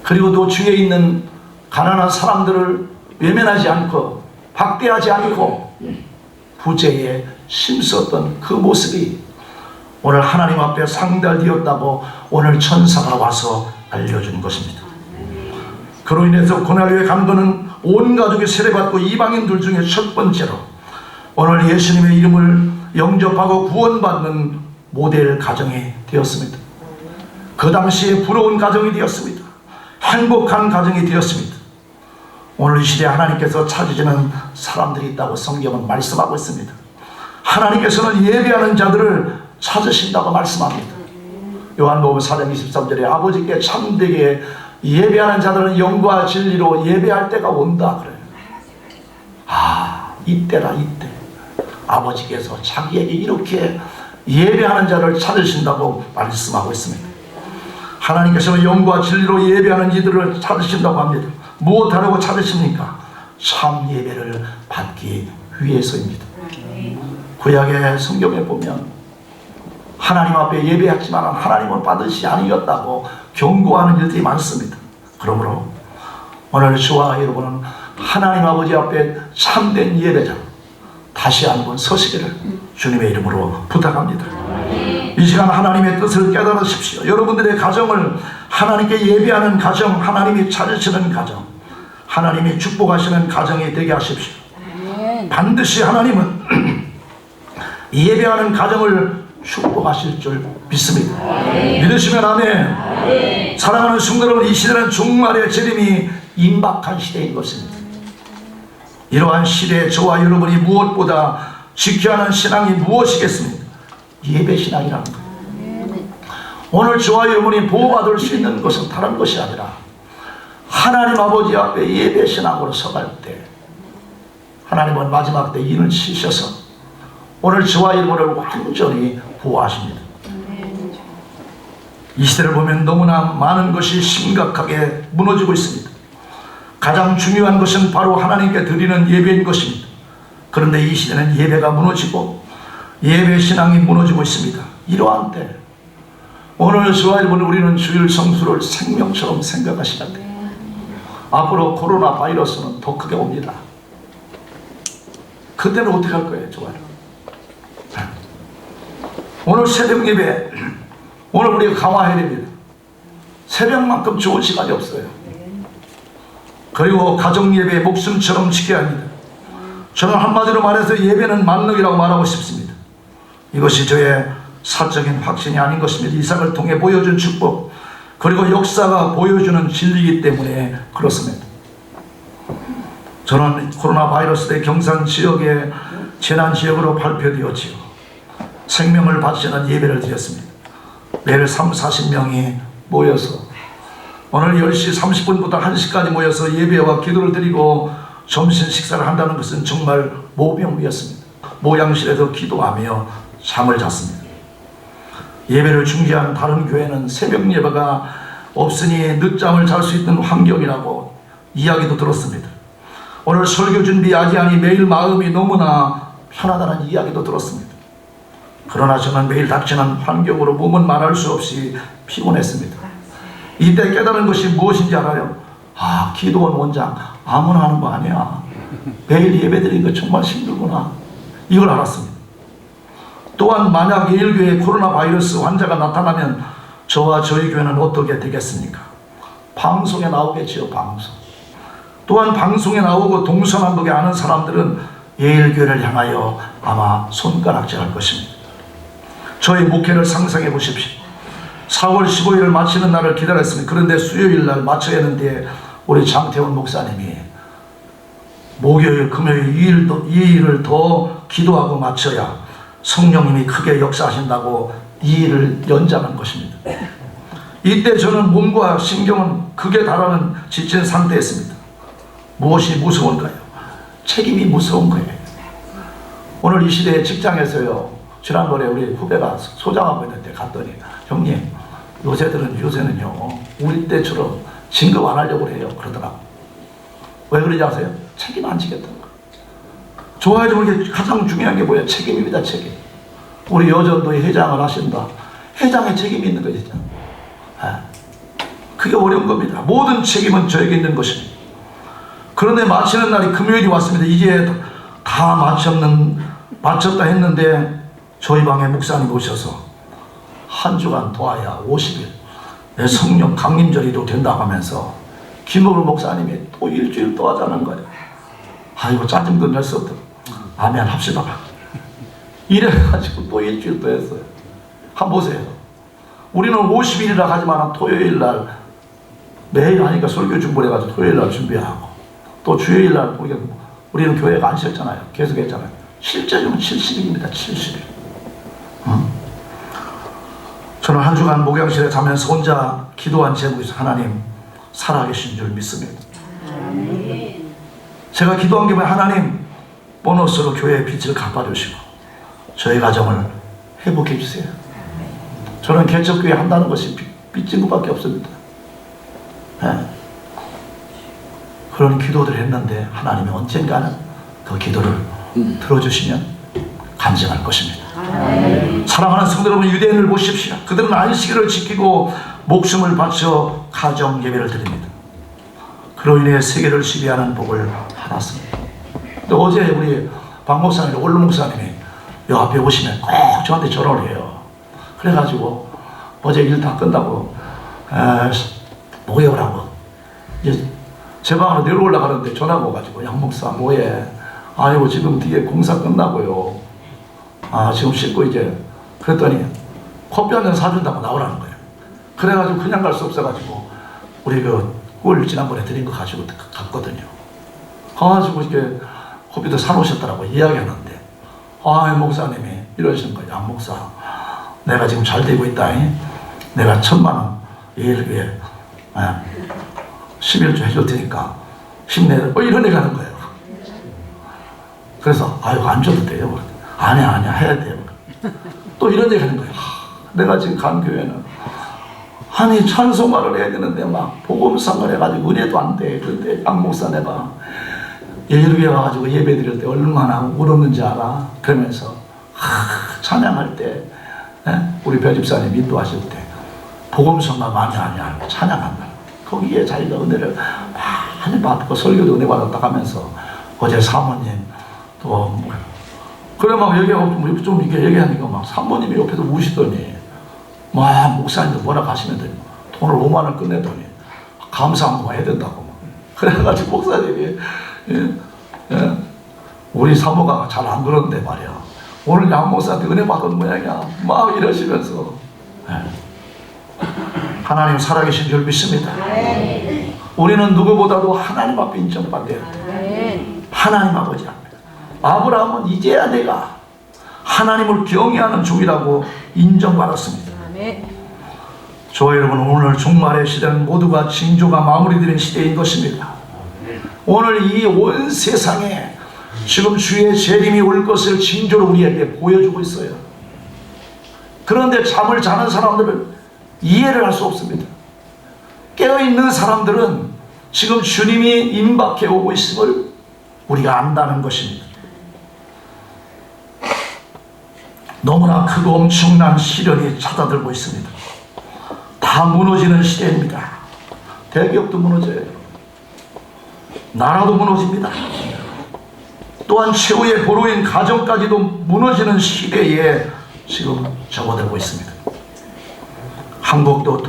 A: 그리고 또 주위에 있는 가난한 사람들을 외면하지 않고 박대하지 않고 부재에 힘썼던 그 모습이 오늘 하나님 앞에 상달되었다고 오늘 천사가 와서 알려준 것입니다. 그로 인해서 고넬료의 간거는 온 가족이 세례받고 이방인들 중에 첫 번째로 오늘 예수님의 이름을 영접하고 구원받는 모델 가정이 되었습니다. 그 당시에 부러운 가정이 되었습니다. 행복한 가정이 되었습니다. 오늘 이 시대에 하나님께서 찾으시는 사람들이 있다고 성경은 말씀하고 있습니다. 하나님께서는 예배하는 자들을 찾으신다고 말씀합니다. 요한복음 4장 23절에 아버지께 참되게 예배하는 자들은 영과 진리로 예배할 때가 온다 그래요. 이때라 이때 아버지께서 자기에게 이렇게 예배하는 자를 찾으신다고 말씀하고 있습니다. 하나님께서는 영과 진리로 예배하는 이들을 찾으신다고 합니다. 무엇하려고 찾으십니까? 참 예배를 받기 위해서입니다. 구약의 성경에 보면 하나님 앞에 예배했지만 하나님은 받으시 아니었다고 경고하는 일들이 많습니다. 그러므로 오늘 저와 여러분은 하나님 아버지 앞에 참된 예배자 다시 한번 서시기를 주님의 이름으로 부탁합니다. 이 시간 하나님의 뜻을 깨달으십시오. 여러분들의 가정을 하나님께 예배하는 가정, 하나님이 찾으시는 가정, 하나님이 축복하시는 가정이 되게 하십시오. 반드시 하나님은 예배하는 가정을 축복하실 줄 믿습니다. 믿으시면 아멘. 사랑하는 성도 여러분, 이 시대는 종말의 재림이 임박한 시대인 것입니다. 이러한 시대에 저와 여러분이 무엇보다 지켜야 하는 신앙이 무엇이겠습니까? 예배 신앙이라는 거예요. 오늘 저와 여러분이 보호받을 수 있는 것은 다른 것이 아니라 하나님 아버지 앞에 예배 신앙으로 서갈 때 하나님은 마지막 때 인을 치셔서 오늘 저와 여러분을 완전히 보호하십니다. 이 시대를 보면 너무나 많은 것이 심각하게 무너지고 있습니다. 가장 중요한 것은 바로 하나님께 드리는 예배인 것입니다. 그런데 이 시대는 예배가 무너지고 예배 신앙이 무너지고 있습니다. 이러한 때 오늘 저와 여러분 우리는 주일 성수를 생명처럼 생각하셔야 돼요. 앞으로 코로나 바이러스는 더 크게 옵니다. 그때는 어떻게 할 거예요, 저와 여러분? 오늘 새벽 예배 오늘 우리가 강화해야 됩니다. 새벽만큼 좋은 시간이 없어요. 그리고 가정 예배 목숨처럼 지켜야 합니다. 저는 한마디로 말해서 예배는 만능이라고 말하고 싶습니다. 이것이 저의 사적인 확신이 아닌 것입니다. 이삭을 통해 보여준 축복 그리고 역사가 보여주는 진리이기 때문에 그렇습니다. 저는 코로나 바이러스 때 경산 지역에 재난 지역으로 발표되었지요. 생명을 바치는 예배를 드렸습니다. 매일 30-40명이 모여서 오늘 10시 30분부터 1시까지 모여서 예배와 기도를 드리고 점심 식사를 한다는 것은 정말 모병이었습니다. 모양실에서 기도하며 잠을 잤습니다. 예배를 중지한 다른 교회는 새벽 예배가 없으니 늦잠을 잘 수 있는 환경이라고 이야기도 들었습니다. 오늘 설교 준비하지 않니 매일 마음이 너무나 편하다는 이야기도 들었습니다. 그러나 저는 매일 닥치는 환경으로 몸은 말할 수 없이 피곤했습니다. 이때 깨달은 것이 무엇인지 알아요? 기도원 원장 아무나 하는 거 아니야. 매일 예배드리는 거 정말 힘들구나. 이걸 알았습니다. 또한 만약 예일교회에 코로나 바이러스 환자가 나타나면 저와 저희 교회는 어떻게 되겠습니까? 방송에 나오겠지요. 방송. 또한 방송에 나오고 동서남북에 아는 사람들은 예일교회를 향하여 아마 손가락질할 것입니다. 저희 목회를 상상해 보십시오. 4월 15일을 마치는 날을 기다렸습니다. 그런데 수요일 날 마쳐야 하는데 우리 장태훈 목사님이 목요일, 금요일 2일을 더 기도하고 마쳐야 성령님이 크게 역사하신다고 2일을 연장한 것입니다. 이때 저는 몸과 신경은 극에 달하는 지친 상태였습니다. 무엇이 무서운가요? 책임이 무서운 거예요. 오늘 이 시대에 직장에서요, 지난번에 우리 후배가 소장하고 있는데 갔더니 형님 요새는요 우리 때처럼 진급 안 하려고 해요 그러더라고. 왜 그러지 아세요? 책임 안 지겠다는 거. 좋아요. 이게 가장 중요한 게 뭐예요? 책임입니다. 책임. 우리 여전도의 회장을 하신다. 회장의 책임이 있는 거죠. 그게 어려운 겁니다. 모든 책임은 저에게 있는 것입니다. 그런데 마치는 날이 금요일이 왔습니다. 이제 다 마쳤다 했는데 저희 방에 목사님 오셔서 한 주간 도와야 50일 내 성령 강림절이도 된다고 하면서 김호를 목사님이 또 일주일 또 하자는 거예요. 아이고 짜증도 낼 수 없다. 아멘 합시다. 이래가지고 또 일주일 또 했어요. 한번 보세요. 우리는 50일이라 하지만 토요일 날 매일 하니까 설교 준비해가지고 토요일 날 준비하고 또 주요일 날 우리는 교회가 안 쉬었잖아요. 계속 했잖아요. 실제로는 70일입니다. 70일. 저는 한 주간 목양실에 자면서 혼자 기도한 제목에서 하나님 살아계신 줄 믿습니다. 제가 기도한 게 뭐냐? 하나님 보너스로 교회의 빚을 갚아주시고 저희 가정을 회복해 주세요. 저는 개척교회 한다는 것이 빚진 것밖에 없습니다. 그런 기도들을 했는데 하나님이 언젠가는 그 기도를 들어주시면 간증할 것입니다. 사랑하는 성도 여러분, 유대인을 보십시오. 그들은 안식일을 지키고 목숨을 바쳐 가정 예배를 드립니다. 그로 인해 세계를 지배하는 복을 받았습니다. 근데 어제 우리 박 목사님, 올루 목사님이 여 앞에 오시면 꼭 저한테 전화를 해요. 그래가지고 어제 일 다 끝나고 모여라고 이제 제 방으로 내려올라 가는데 전화가 오가지고 양 목사 뭐해? 아니고 지금 뒤에 공사 끝나고요. 지금 씻고 이제 그랬더니 커피 한 잔 사준다고 나오라는 거예요. 그래가지고 그냥 갈 수 없어가지고 우리 꿀 지난번에 드린 거 가지고 갔거든요. 가가지고 이렇게 커피도 사놓으셨더라고 이야기하는데 목사님이 이러시는 거예요. 양 목사 내가 지금 잘 되고 있다. 내가 1,000만 원 예일교회 11조 해줄 테니까 힘내라. 이런 얘기 하는 거예요. 그래서 안 줘도 돼요. 아니야 해야 돼요. 또 이런 얘기 하는 거예요. 내가 지금 간 교회는 찬송가를 해야 되는데 막 복음상을 해가지고 은혜도 안 돼. 그런데 양 목사 내가 예일교회 와가지고 예배 드릴 때 얼마나 울었는지 알아? 그러면서 찬양할 때 우리 배집사님 인도하실 때 복음성가 많이 하냐 찬양한다. 거기에 자기가 은혜를 많이 받고 설교도 은혜 받았다 하면서 어제 사모님 또 그래 막 얘기하고 좀 이렇게 얘기하니까 막 사모님이 옆에서 우시더니 막 목사님도 뭐라 하시면 돈을 5만 원 끝내더니 감사한 거 해야 된다고 막. 그래가지고 목사님이 우리 사모가 잘 안 그러는데 말이야 오늘 양 목사한테 은혜 받은 모양이야 막 이러시면서 하나님 살아계신 줄 믿습니다. 우리는 누구보다도 하나님 앞에 인정받아야 돼. 하나님 아버지 합니다. 아브라함은 이제야 내가 하나님을 경외하는 종이라고 인정받았습니다. 저와 여러분, 오늘 종말의 시대는 모두가 징조가 마무리되는 시대인 것입니다. 오늘 이 온 세상에 지금 주의 재림이 올 것을 징조로 우리에게 보여주고 있어요. 그런데 잠을 자는 사람들은 이해를 할 수 없습니다. 깨어있는 사람들은 지금 주님이 임박해 오고 있음을 우리가 안다는 것입니다. 너무나 크고 엄청난 시련이 찾아들고 있습니다. 다 무너지는 시대입니다. 대기업도 무너져요. 나라도 무너집니다. 또한 최후의 보루인 가정까지도 무너지는 시대에 지금 접어들고 있습니다. 한국도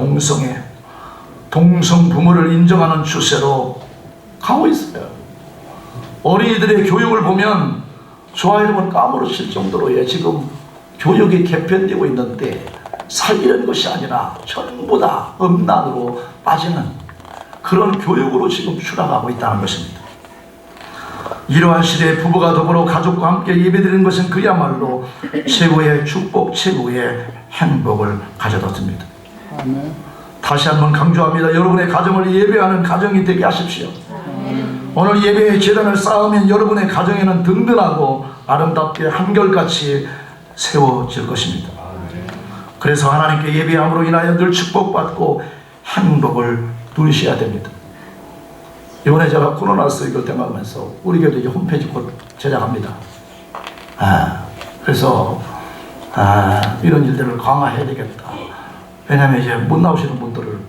A: 동성 부모를 인정하는 추세로 가고 있어요. 어린이들의 교육을 보면 저와 여러분 까무러칠 정도로 지금 교육이 개편되고 있는데 살리는 것이 아니라 전부 다 음란으로 빠지는 그런 교육으로 지금 추락하고 있다는 것입니다. 이러한 시대에 부부가 더불어 가족과 함께 예배드리는 것은 그야말로 최고의 축복, 최고의 행복을 가져다 줍니다. 다시 한번 강조합니다. 여러분의 가정을 예배하는 가정이 되게 하십시오. 오늘 예배의 재단을 쌓으면 여러분의 가정에는 든든하고 아름답게 한결같이 세워질 것입니다. 그래서 하나님께 예배함으로 인하여 늘 축복받고 행복을 누리셔야 됩니다. 이번에 제가 코로나19 이걸 대응하면서 우리 교회도 이제 홈페이지 곧 제작합니다. 그래서 이런 일들을 강화해야 되겠다. 왜냐하면 이제 못 나오시는 분들을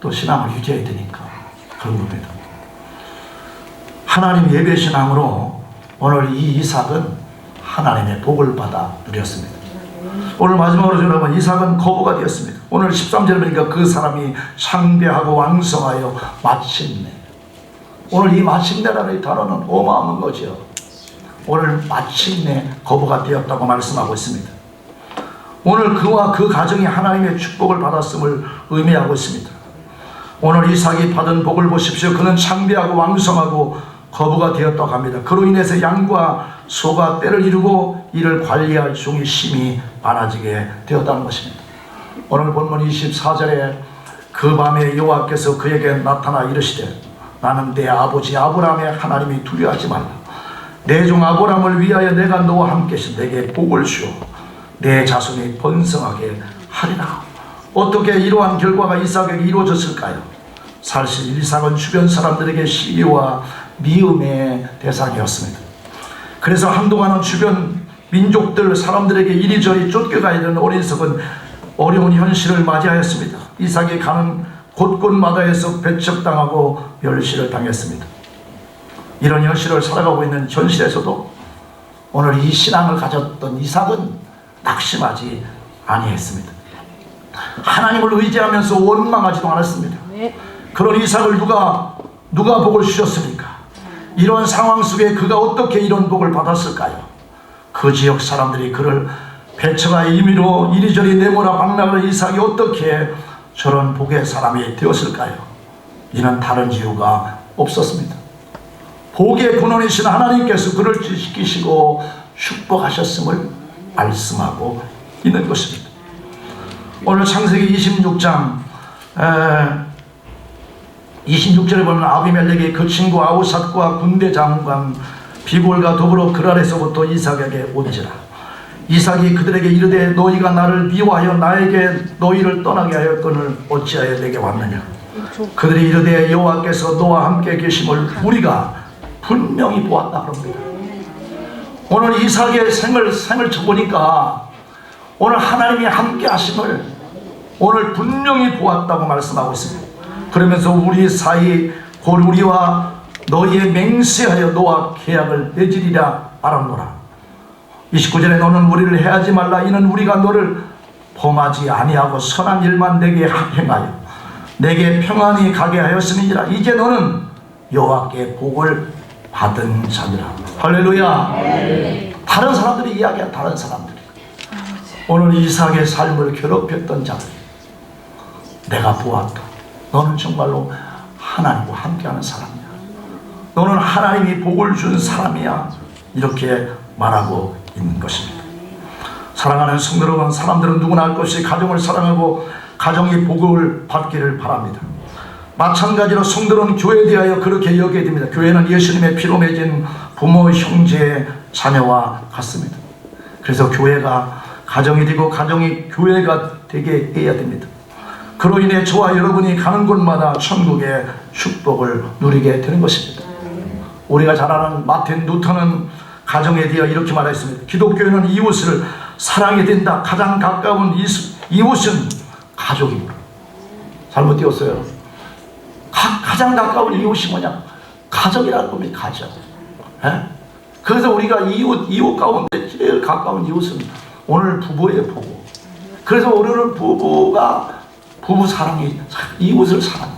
A: 또 신앙을 유지해야 되니까 그런 겁니다. 하나님 예배 신앙으로 오늘 이 이삭은 하나님의 복을 받아 누렸습니다. 오늘 마지막으로 여러분, 이삭은 거부가 되었습니다. 오늘 13절에 보니까 그 사람이 창대하고 왕성하여 마침내. 오늘 이 마침내라는 단어는 어마어마한 거죠. 오늘 마침내 거부가 되었다고 말씀하고 있습니다. 오늘 그와 그 가정이 하나님의 축복을 받았음을 의미하고 있습니다. 오늘 이삭이 받은 복을 보십시오. 그는 창대하고 왕성하고 거부가 되었다고 합니다. 그로 인해서 양과 소가 때를 이루고 이를 관리할 종이 심히 많아지게 되었다는 것입니다. 오늘 본문 24절에 그 밤에 여호와께서 그에게 나타나 이르시되 나는 내 아버지 아브라함의 하나님이 두려워하지 말라. 내 종 아브라함을 위하여 내가 너와 함께서 내게 복을 주어 내 자손이 번성하게 하리라. 어떻게 이러한 결과가 이삭에게 이루어졌을까요? 사실 이삭은 주변 사람들에게 시기와 미움의 대상이었습니다. 그래서 한동안은 주변 민족들 사람들에게 이리저리 쫓겨가야 되는 어린석은 어려운 현실을 맞이하였습니다. 이삭이 가는 곳곳마다에서 배척당하고 멸시를 당했습니다. 이런 현실을 살아가고 있는 현실에서도 오늘 이 신앙을 가졌던 이삭은 낙심하지 아니했습니다. 하나님을 의지하면서 원망하지도 않았습니다. 그런 이삭을 누가 복을 주셨습니까? 이런 상황 속에 그가 어떻게 이런 복을 받았을까요? 그 지역 사람들이 그를 배척의 임의로 이리저리 내몰아 박락을 이삭이 어떻게 저런 복의 사람이 되었을까요? 이는 다른 이유가 없었습니다. 복의 근원이신 하나님께서 그를 지키시고 축복하셨음을 말씀하고 있는 것입니다. 오늘 창세기 26장 26절에 보면 아비멜렉이 그 친구 아우삿과 군대 장관 비골과 더불어 그랄에서부터 이삭에게 온지라. 이삭이 그들에게 이르되 너희가 나를 미워하여 나에게 너희를 떠나게 하였거늘 어찌하여 내게 왔느냐. 그들이 이르되 여호와께서 너와 함께 계심을 우리가 분명히 보았다 그럽니다. 오늘 이삭의 생을 쳐보니까 오늘 하나님이 함께 하심을 오늘 분명히 보았다고 말씀하고 있습니다. 그러면서 우리 사이 곧 우리와 너희의 맹세하여 너와 계약을 맺으리라 말하노라. 29절에 너는 우리를 해하지 말라. 이는 우리가 너를 범하지 아니하고 선한 일만 내게 행하여 내게 평안히 가게 하였음이니라. 이제 너는 여호와께 복을 받은 자니라. 할렐루야. 다른 사람들이 이야기한 다른 사람들이 오늘 이삭의 삶을 괴롭혔던 자들 내가 보았다. 너는 정말로 하나님과 함께하는 사람이야. 너는 하나님이 복을 준 사람이야. 이렇게 말하고 있는 것입니다. 사랑하는 성도 여러분, 사람들은 누구나 할 것이 가정을 사랑하고 가정이 복을 받기를 바랍니다. 마찬가지로 성도는 교회에 대하여 그렇게 여겨야 됩니다. 교회는 예수님의 피로 맺은 부모, 형제, 자녀와 같습니다. 그래서 교회가 가정이 되고 가정이 교회가 되게 해야 됩니다. 그로 인해 저와 여러분이 가는 곳마다 천국의 축복을 누리게 되는 것입니다. 우리가 잘 아는 마틴 루터는 가정에 대해 이렇게 말했습니다. 기독교회는 이웃을 사랑해야 된다. 가장 가까운 이웃은 가족입니다. 잘못 띄웠어요. 가장 가까운 이웃이 뭐냐? 가족이라는 겁니다. 가족. 에? 그래서 우리가 이웃 가운데 제일 가까운 이웃은 오늘 부부예요. 부부. 그래서 오늘은 부부 사랑이, 이웃을 사랑해.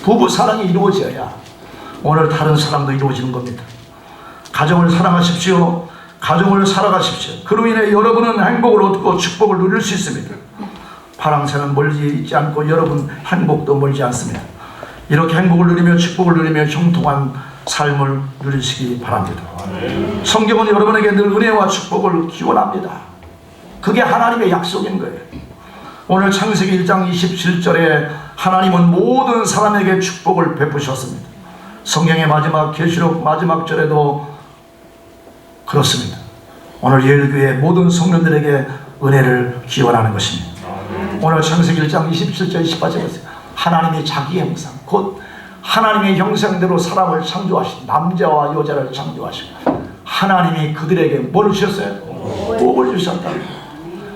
A: 부부 사랑이 이루어져야 오늘 다른 사랑도 이루어지는 겁니다. 가정을 사랑하십시오. 가정을 살아가십시오. 그로 인해 여러분은 행복을 얻고 축복을 누릴 수 있습니다. 파랑새는 멀지 있지 않고 여러분 행복도 멀지 않습니다. 이렇게 행복을 누리며 축복을 누리며 형통한 삶을 누리시기 바랍니다. 성경은 여러분에게 늘 은혜와 축복을 기원합니다. 그게 하나님의 약속인 거예요. 오늘 창세기 1장 27절에 하나님은 모든 사람에게 축복을 베푸셨습니다. 성경의 마지막 계시록 마지막 절에도 그렇습니다. 오늘 예일교회 모든 성도들에게 은혜를 기원하는 것입니다. 오늘 창세기 1장 27절 28절에 하나님이 자기 형상 곧 하나님의 형상대로 사람을 창조하신 남자와 여자를 창조하시고 하나님이 그들에게 뭘 주셨어요? 복을 주셨다.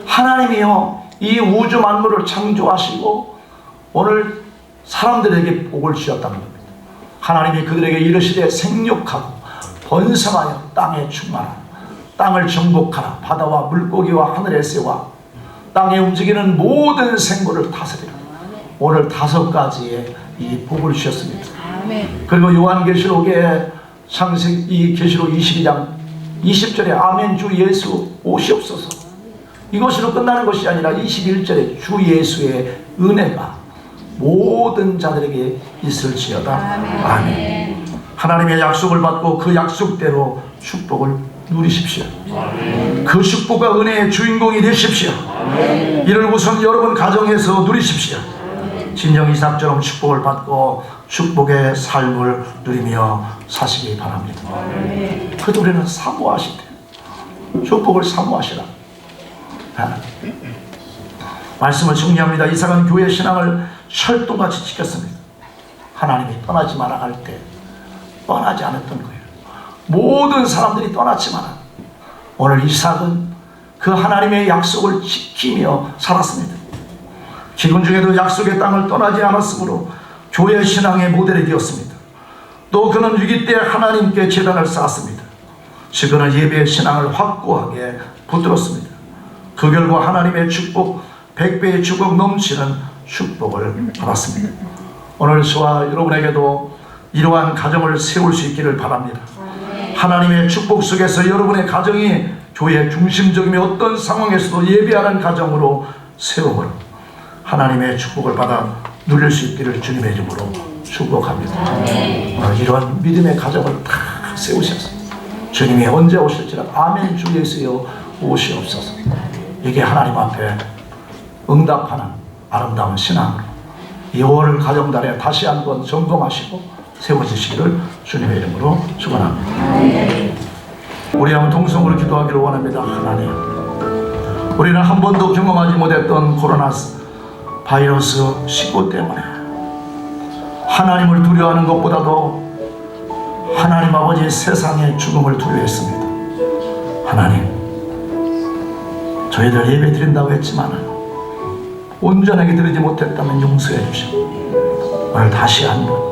A: 하나님이요 이 우주 만물을 창조하시고 오늘 사람들에게 복을 주셨다는 겁니다. 하나님이 그들에게 이르시되 생육하고 번성하여 땅에 충만하라. 땅을 정복하라. 바다와 물고기와 하늘의 새와 땅에 움직이는 모든 생물을 다스리라. 오늘 5가지의 이 복을 주셨습니다. 그리고 요한계시록에 창세기 계시록 22장 20절에 아멘 주 예수 오시옵소서. 이것으로 끝나는 것이 아니라 21절에 주 예수의 은혜가 모든 자들에게 있을지어다. 아멘. 하나님의 약속을 받고 그 약속대로 축복을 누리십시오. 그 축복과 은혜의 주인공이 되십시오. 이를 우선 여러분 가정에서 누리십시오. 진정 이삭처럼 축복을 받고 축복의 삶을 누리며 사시기 바랍니다. 그래도 우리는 사모하시대. 축복을 사모하시라. 말씀을 정리합니다. 이삭은 교회 신앙을 철도같이 지켰습니다. 하나님이 떠나지 마라 할 때 떠나지 않았던 거예요. 모든 사람들이 떠났지만 오늘 이삭은 그 하나님의 약속을 지키며 살았습니다. 기근 중에도 약속의 땅을 떠나지 않았으므로 교회 신앙의 모델이 되었습니다. 또 그는 위기 때 하나님께 제단을 쌓았습니다. 그는 예배 신앙을 확고하게 붙들었습니다. 그 결과 하나님의 축복 100배의 축복 넘치는 축복을 받았습니다. 오늘 저와 여러분에게도 이러한 가정을 세울 수 있기를 바랍니다. 하나님의 축복 속에서 여러분의 가정이 교회 중심적이며 어떤 상황에서도 예배하는 가정으로 세움으로 하나님의 축복을 받아 누릴 수 있기를 주님의 이름으로 축복합니다. 이러한 믿음의 가정을 다 세우셔서 주님이 언제 오실지라 아멘 주 예수여 오시옵소서. 이게 하나님 앞에 응답하는 아름다운 신앙으로 이 5월 가정달에 다시 한번 점검하시고 세워주시기를 주님의 이름으로 축원합니다. 우리 한번 동성으로 기도하기를 원합니다. 하나님, 우리는 한 번도 경험하지 못했던 코로나 바이러스 19 때문에 하나님을 두려워하는 것보다도 하나님 아버지 세상의 죽음을 두려워했습니다. 하나님, 저희들 예배 드린다고 했지만 온전하게 드리지 못했다면 용서해 주시고 오늘 다시 한번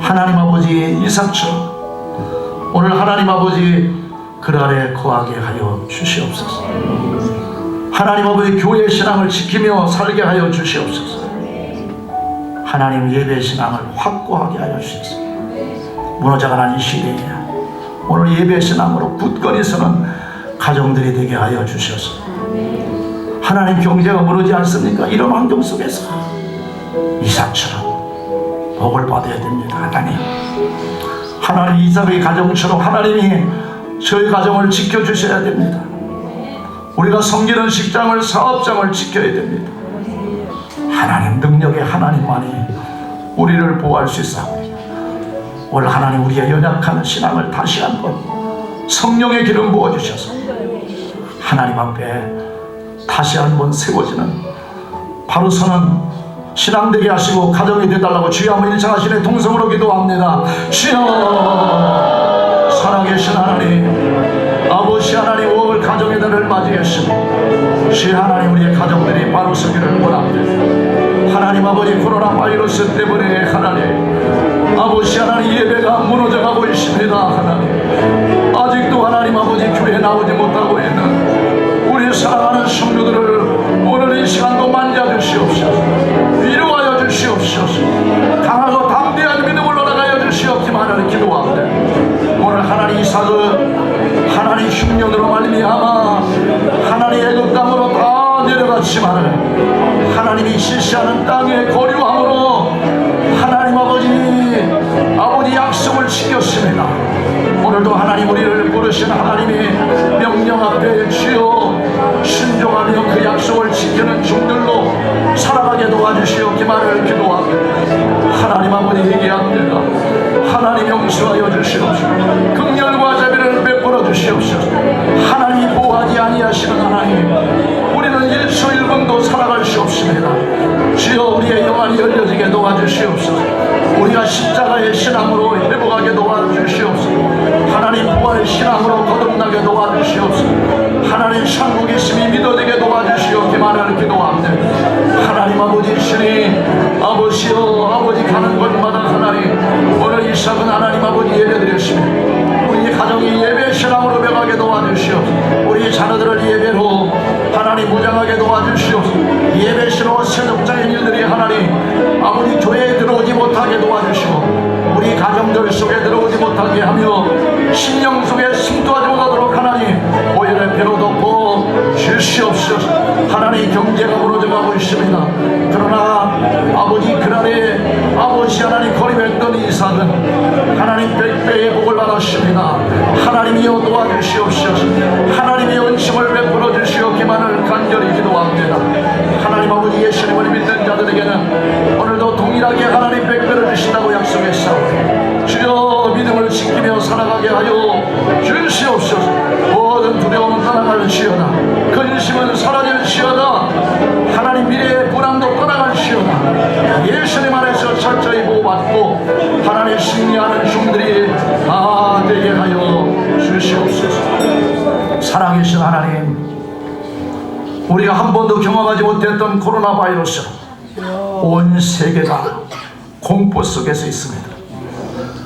A: 하나님 아버지 이삭처럼 오늘 하나님 아버지 그 아래 거하게 하여 주시옵소서. 하나님 아버지 교회 신앙을 지키며 살게 하여 주시옵소서. 하나님 예배 신앙을 확고하게 하여 주시옵소서. 무너져가는 이 시대에 오늘 예배 신앙으로 굳건히 서는 가정들이 되게 하여 주셔서 하나님 경제가 무너지지 않습니까? 이런 환경 속에서 이삭처럼 복을 받아야 됩니다. 하나님 하나님 이삭의 가정처럼 하나님이 저희 가정을 지켜주셔야 됩니다. 우리가 섬기는 직장을, 사업장을 지켜야 됩니다. 하나님 능력의 하나님만이 우리를 보호할 수 있사옵니다. 오늘 하나님 우리의 연약한 신앙을 다시 한번 성령의 기름 부어주셔서 하나님 앞에 다시 한번 세워지는 바로 서는 신앙 되게 하시고 가정이 되달라고 주여 한번 일창하시네 동성으로 기도합니다. 주여, 살아계신 하나님, 아버지 하나님, 5월 가정의 달을 맞이했습니다. 주여 하나님, 우리의 가정들이 바로 서기를 원합니다. 하나님 아버지, 코로나 바이러스 때문에 하나님 아버지 하나님 예배가 무너져가고 있습니다. 하나님 아직도 하나님 아버지 교회에 나오지 못하고 있는 우리 사랑하는 성도들을 오늘 이 시간도 만져주시옵소서. 위로하여 주시옵소서. 강하고 담대한 믿음을 얻어가여 주시옵기만을 기도합니다. 오늘 하나님 이삭은 하나님 흉년으로 말미암아 하나님 애굽 땅으로 다 내려갔지만은 하나님이 실시하는 땅의 거류함으로 하나님 아버지 약속을 지켰습니다. 오늘도 하나님 우리를 부르신 하나님의 명령 앞에 주여 순종하며 그 약속을 지키는 종들로 살아가게 도와주시옵기만을 기도합니다. 하나님 아버지 얘기합니다. 하나님 용서하여 주시옵소서. 긍휼과 자비를 베풀어 주시옵소서. 하나님이 보호하지 아니하시는 하나님, 우리는 1초 1분도 살아갈 수 없습니다. 주여 우리의 영안이 열려지게 도와주시옵소서. 우리가 십자가의 신앙으로 회복하게 도와주시옵소서. 하나님 부활의 신앙으로 거듭나게 도와주시옵소서. 하나님 천국의 심이 믿어지게 도와주시옵기만을 기도합니다. 하나님 아버지시니 아버지여, 아버지 가는 곳마다 하나님 오늘 이 시간은 하나님 아버지 예배드렸습니다. 우리 가정이 예배 신앙으로 배가게 도와주시옵소서. 우리 자녀들을 예배로 하나님 무장하게 도와주시옵소서. 예배 신앙 세속적인 일들이 하나님 아버지 교회에 들어오지 못하게 도와주시고 우리 가정들 속에 들어오지 못하게 하며 신령 속에 침투하지 못하도록 하나님 오해를 배로 덮어 주시옵소서. 하나님 경제가 무너져가고 있습니다. 그러나 아버지 그날에 아버지 하나님 거립했던 이삭은 하나님 100배의 복을 받았습니다. 하나님이여 도와주시옵소서. 하나님의 은총을 베풀어 주시옵기만을 간절히 기도합니다. 하나님 아버지 예수님을 믿는 자들에게는 오늘도 동일하게 하나님 100배를 주신다고 약속했사오니 주여 믿음을 지키며 살아가게 하여 주시옵소서. 모든 두려움은 떠나갈지어다. 근심은 사라질지어다. 하나님 미래의 불안도 떠나갈지어다. 예수님 안에서 철저히 보호받고 하나님 승리하는 종들이 다 되게 하여 주시옵소서. 살아계신 하나님, 우리가 한 번도 경험하지 못했던 코로나 바이러스 온 세계가 공포 속에서 있습니다.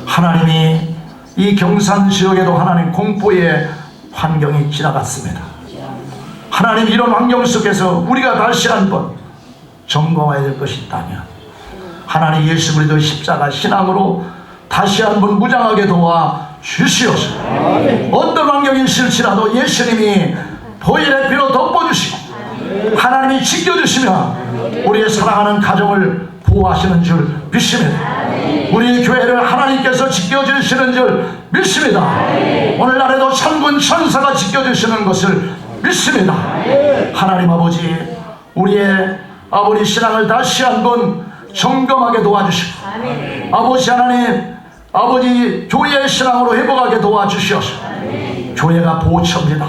A: 하나님이 이 경산 지역에도 하나님 공포의 환경이 지나갔습니다. 하나님 이런 환경 속에서 우리가 다시 한번 점검해야 될 것이 있다면 하나님 예수 그리스도 십자가 신앙으로 다시 한번 무장하게 도와 주시옵소서. 어떤 환경이 있을지라도 예수님이 보혈의 피로 덮어주시고 하나님이 지켜주시며 우리의 사랑하는 가정을 보호하시는 줄 믿습니다. 우리 교회를 하나님께서 지켜주시는 줄 믿습니다. 오늘날에도 천군 천사가 지켜주시는 것을 믿습니다. 하나님 아버지, 우리의 아버지 신앙을 다시 한번 점검하게 도와주시고 아버지 하나님 아버지 교회의 신앙으로 회복하게 도와주시옵소서. 교회가 보호처입니다.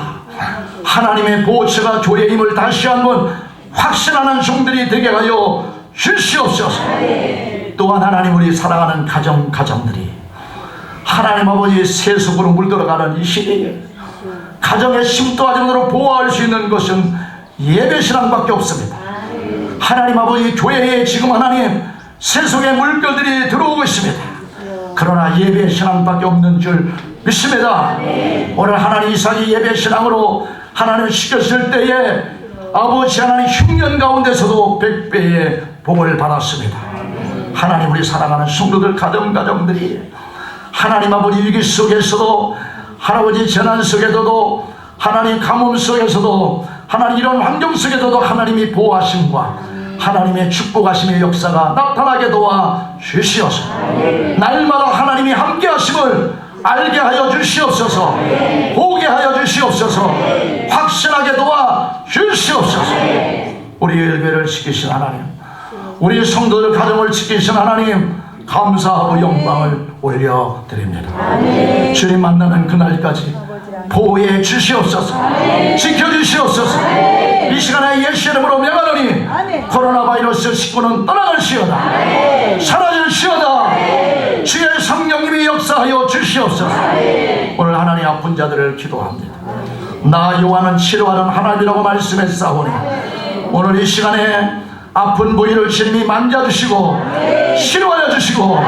A: 하나님의 보호처가 교회의 힘을 다시 한번 확신하는 종들이 되게 하여 주시옵소서. 또한 하나님 우리 사랑하는 가정들이 하나님 아버지 세속으로 물들어가는 이 시대에 가정에 심도하지 않도록 보호할 수 있는 것은 예배신앙밖에 없습니다. 하나님 아버지 교회에 지금 하나님 세속의 물결들이 들어오고 있습니다. 그러나 예배신앙밖에 없는 줄 믿습니다. 오늘 하나님 이삭이 예배신앙으로 하나님을 시켰을 때에 아버지 하나님 흉년 가운데서도 100배의 복을 받았습니다. 하나님 우리 사랑하는 성도들 가정들이 하나님 아버지 위기 속에서도 할아버지 재난 속에서도 하나님 가뭄 속에서도 하나님 이런 환경 속에서도 하나님이 보호하심과 하나님의 축복하심의 역사가 나타나게 도와 주시옵소서. 날마다 하나님이 함께 하심을 알게 하여 주시옵소서. 보게 하여 주시옵소서. 확신하게 도와 주시옵소서. 우리 일교회를 지키신 하나님, 우리 성도들 가정을 지키신 하나님, 감사하고 영광을 올려드립니다. 주님 만나는 그날까지 보호해 주시옵소서. 지켜주시옵소서. 이 시간에 예수 이름으로 명하노니 코로나 바이러스 19는 떠나갈시어다. 사라질시어다. 주의 성령님이 역사하여 주시옵소서. 오늘 하나님 아픈 자들을 기도합니다. 나 요한은 치료하는 하나님이라고 말씀했사오니 오늘 이 시간에 아픈 부위를 주님이 만져주시고 치료하여 주시고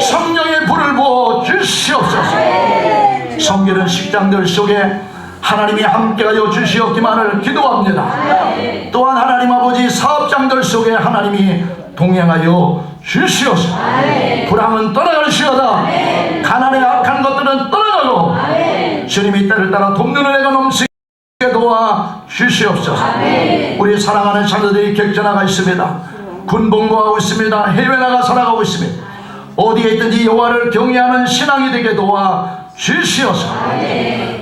A: 성령의 불을 부어 주시옵소서. 섬기는 식장들 속에 하나님이 함께하여 주시옵기만을 기도합니다. 또한 하나님 아버지 사업장들 속에 하나님이 동행하여 주시옵소서. 불황은 떠나갈시어다. 가난의 악한 것들은 떠나가고 주님이 때를 따라 돕는 은혜가 넘치게 도와 주시옵소서. 우리 사랑하는 자녀들이 객져 나가 있습니다. 군복무하고 있습니다. 해외 나가 살아가고 있습니다. 어디에 있든지 여호와를 경외하는 신앙이 되게 도와 주시옵소서.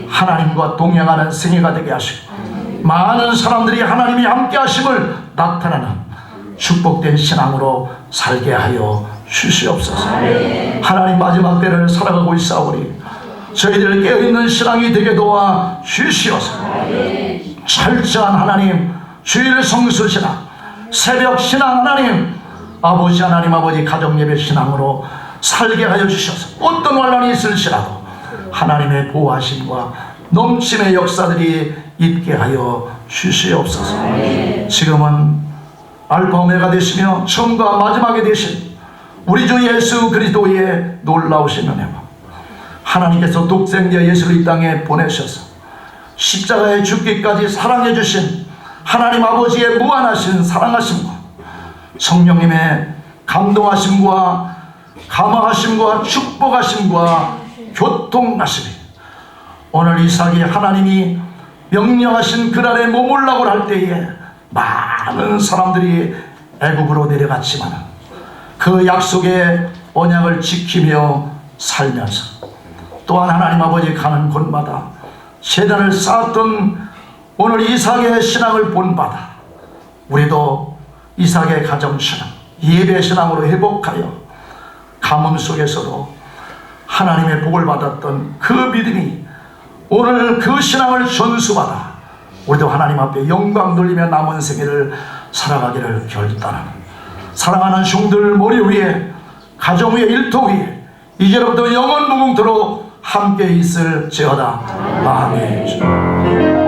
A: 하나님과 동행하는 생애가 되게 하시고 많은 사람들이 하나님이 함께 하심을 나타나는 축복된 신앙으로 살게 하여 주시옵소서. 하나님 마지막 때를 살아가고 있사오니 저희들 깨어있는 신앙이 되게 도와 주시옵소서. 철저한 하나님, 주일 성수 신앙, 새벽 신앙 하나님, 아버지 하나님 아버지 가정 예배 신앙으로 살게 하여 주시옵소서. 어떤 환난이 있을지라도 하나님의 보호하심과 넘침의 역사들이 있게 하여 주시옵소서. 지금은 알파 오메가 되시며 처음과 마지막에 되신 우리 주 예수 그리스도의 놀라우신 은혜와 하나님께서 독생자 예수를 이 땅에 보내셔서 십자가에 죽기까지 사랑해 주신 하나님 아버지의 무한하신 사랑하심과 성령님의 감동하심과 감화하심과 축복하심과 교통하심이 오늘 이삭이 하나님이 명령하신 그날에 머물라고 할 때에 많은 사람들이 애굽으로 내려갔지만 그 약속의 언약을 지키며 살면서 또한 하나님 아버지 가는 곳마다 세단을 쌓았던 오늘 이삭의 신앙을 본받아 우리도 이삭의 가정신앙, 예배 신앙으로 회복하여 가뭄 속에서도 하나님의 복을 받았던 그 믿음이 오늘 그 신앙을 전수받아 우리도 하나님 앞에 영광 돌리며 남은 생애를 살아가기를 결단하는 사랑하는 종들 머리 위에 가정 위에 일터 위에 이제로부터 영원 무궁토록 함께 있을지어다. 아멘.